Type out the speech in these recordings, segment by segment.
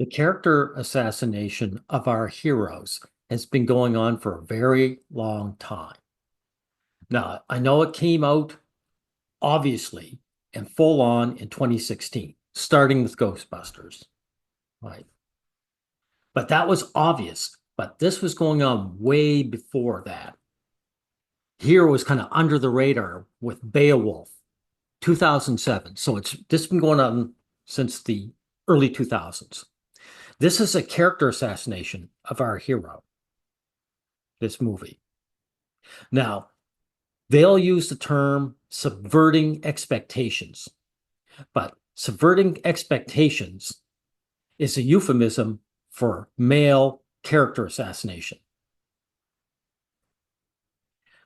The character assassination of our heroes has been going on for a very long time. Now, I know it came out obviously and full on in 2016, starting with Ghostbusters, right? But that was obvious. But this was going on way before that. Here was kind of under the radar with Beowulf, 2007. So this has been going on since the early 2000s. This is a character assassination of our hero, this movie. Now, they'll use the term subverting expectations, but subverting expectations is a euphemism for male character assassination.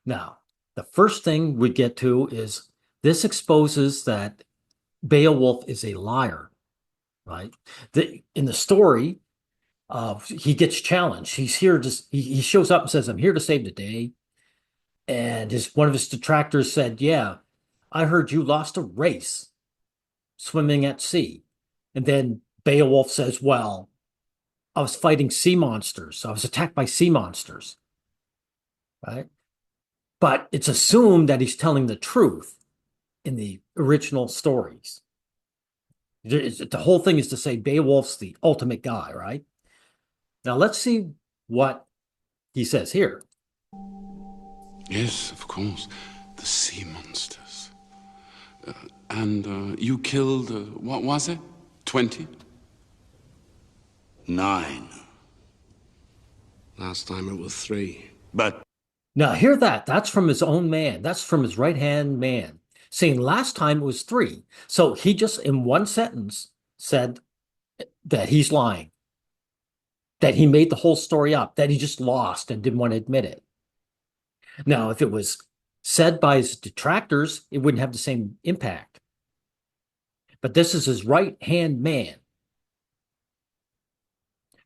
Now, the first thing we get to is this exposes that Beowulf is a liar, right? In the story, he gets challenged. He's here he shows up and says, "I'm here to save the day." And one of his detractors said, "Yeah, I heard you lost a race swimming at sea." And then Beowulf says, "Well, I was fighting sea monsters. I was attacked by sea monsters." Right? But it's assumed that he's telling the truth in the original stories. The whole thing is to say Beowulf's the ultimate guy, right? Now let's see what he says here. Yes, of course. The sea monsters. And you killed, what was it? 20? 9. Last time it was 3. But Now hear that. That's from his own man. That's from his right-hand man saying last time it was 3. So he just in one sentence said that he's lying, that he made the whole story up, that he just lost and didn't want to admit it. Now, if it was said by his detractors, it wouldn't have the same impact. But this is his right-hand man.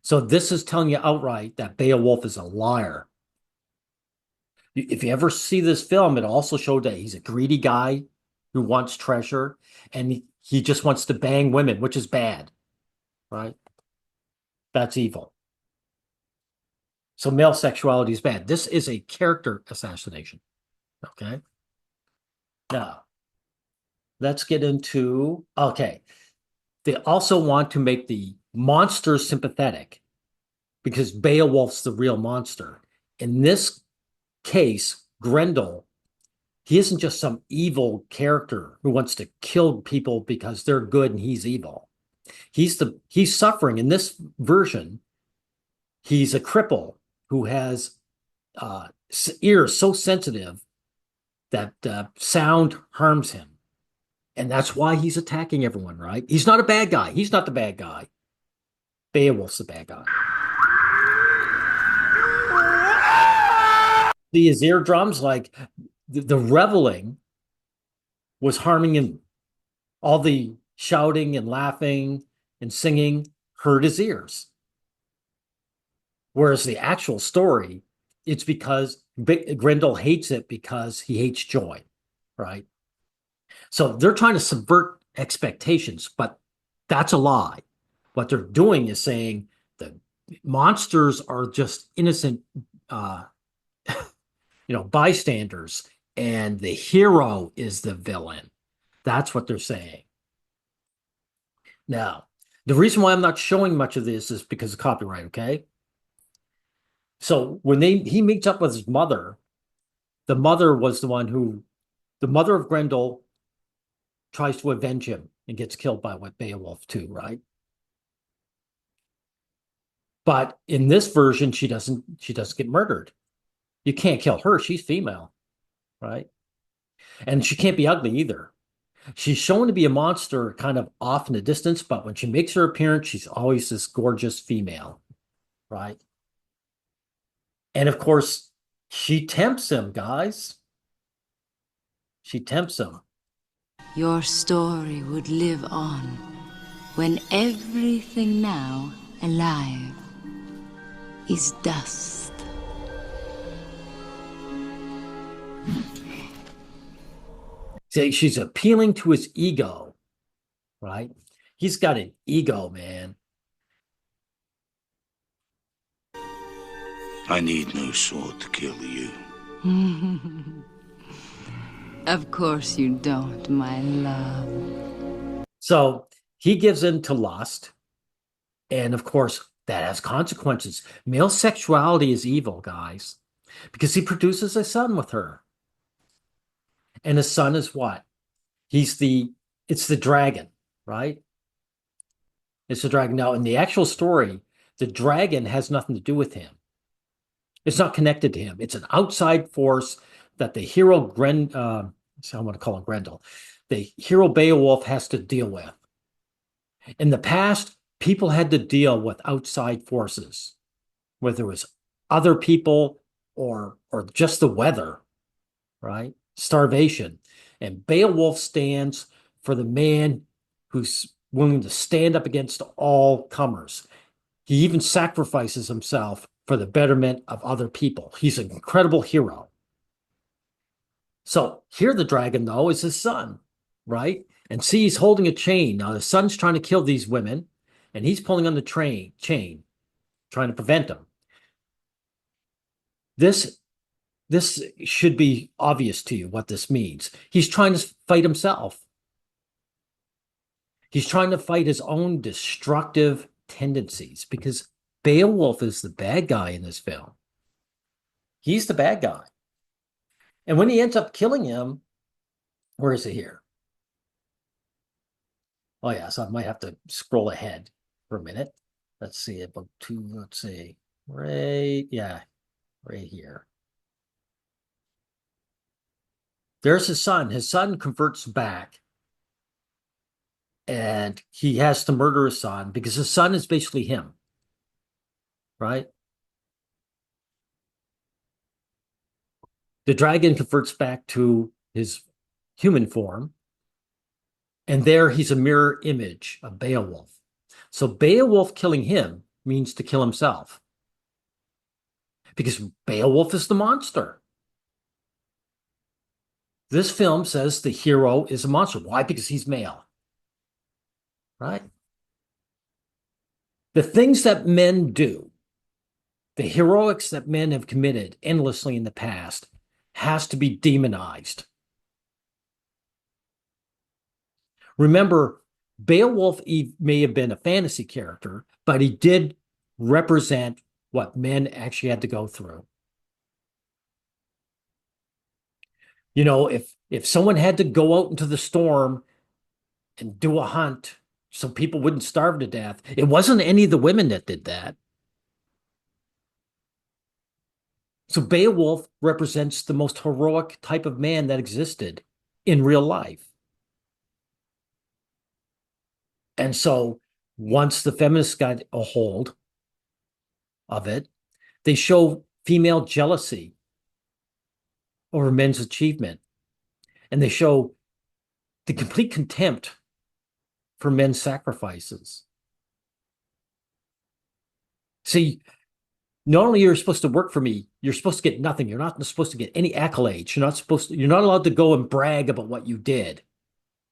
So this is telling you outright that Beowulf is a liar. If you ever see this film, it also showed that he's a greedy guy who wants treasure, and he just wants to bang women, which is bad, right? That's evil. So male sexuality is bad. This is a character assassination. Okay. Now, let's get into, okay. They also want to make the monster sympathetic because Beowulf's the real monster. In this case, Grendel, he isn't just some evil character who wants to kill people because they're good and he's evil. He's suffering. In this version, he's a cripple who has ears so sensitive that sound harms him. And that's why he's attacking everyone, right? He's not a bad guy. He's not the bad guy. Beowulf's the bad guy. See his eardrums, like the reveling was harming him. All the shouting and laughing and singing hurt his ears. Whereas the actual story, it's because Grendel hates it because he hates joy, right? So they're trying to subvert expectations, but that's a lie. What they're doing is saying the monsters are just innocent, bystanders, and the hero is the villain. That's what they're saying. Now, the reason why I'm not showing much of this is because of copyright, okay? So when he meets up with his mother, the mother of Grendel tries to avenge him and gets killed by Beowulf too, right? But in this version, she doesn't get murdered. You can't kill her. She's female, right? And she can't be ugly either. She's shown to be a monster kind of off in the distance, but when she makes her appearance, she's always this gorgeous female, right? And of course, she tempts him, guys. She tempts him. Your story would live on when everything now alive is dust. See, she's appealing to his ego, right? He's got an ego, man. I need no sword to kill you. Of course you don't, my love. So he gives in to lust. And of course, that has consequences. Male sexuality is evil, guys, because he produces a son with her. And his son is what? It's the dragon, right? It's the dragon. Now, in the actual story, the dragon has nothing to do with him. It's not connected to him. It's an outside force that the hero I want to call him Grendel, the hero Beowulf has to deal with. In the past, people had to deal with outside forces, whether it was other people or just the weather, right? Starvation. And Beowulf stands for the man who's willing to stand up against all comers. He even sacrifices himself for the betterment of other people. He's an incredible hero. So here the dragon, though, is his son, right? And see, he's holding a chain. Now the son's trying to kill these women, and he's pulling on the chain, trying to prevent them. This should be obvious to you what this means. He's trying to fight himself. He's trying to fight his own destructive tendencies because Beowulf is the bad guy in this film. He's the bad guy. And when he ends up killing him, where is it here? Oh, yeah, so I might have to scroll ahead for a minute. Let's see, about two, let's see, right here. There's his son. His son converts back. And he has to murder his son because his son is basically him, right? The dragon converts back to his human form, and there he's a mirror image of Beowulf. So Beowulf killing him means to kill himself because Beowulf is the monster. This film says the hero is a monster. Why? Because he's male. Right? The things that men do, the heroics that men have committed endlessly in the past, has to be demonized. Remember, Beowulf may have been a fantasy character, but he did represent what men actually had to go through. You know, if someone had to go out into the storm and do a hunt so people wouldn't starve to death, it wasn't any of the women that did that. So Beowulf represents the most heroic type of man that existed in real life. And so once the feminists got a hold of it, they show female jealousy over men's achievement. And they show the complete contempt for men's sacrifices. See, not only you're supposed to work for me, you're supposed to get nothing. You're not supposed to get any accolades. You're not allowed to go and brag about what you did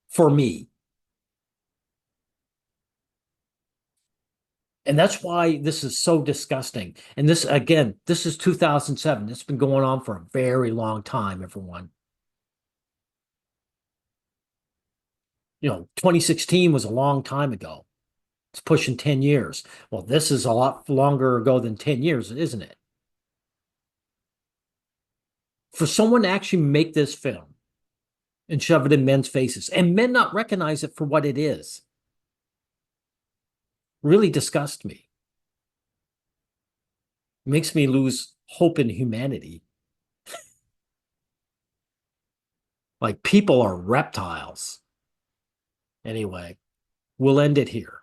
for me. And that's why this is so disgusting. And this, again, this is 2007. It's been going on for a very long time, everyone. 2016 was a long time ago. It's pushing 10 years. Well, this is a lot longer ago than 10 years, isn't it? For someone to actually make this film and shove it in men's faces and men not recognize it for what it is really disgusts me. It makes me lose hope in humanity. Like people are reptiles. Anyway, we'll end it here.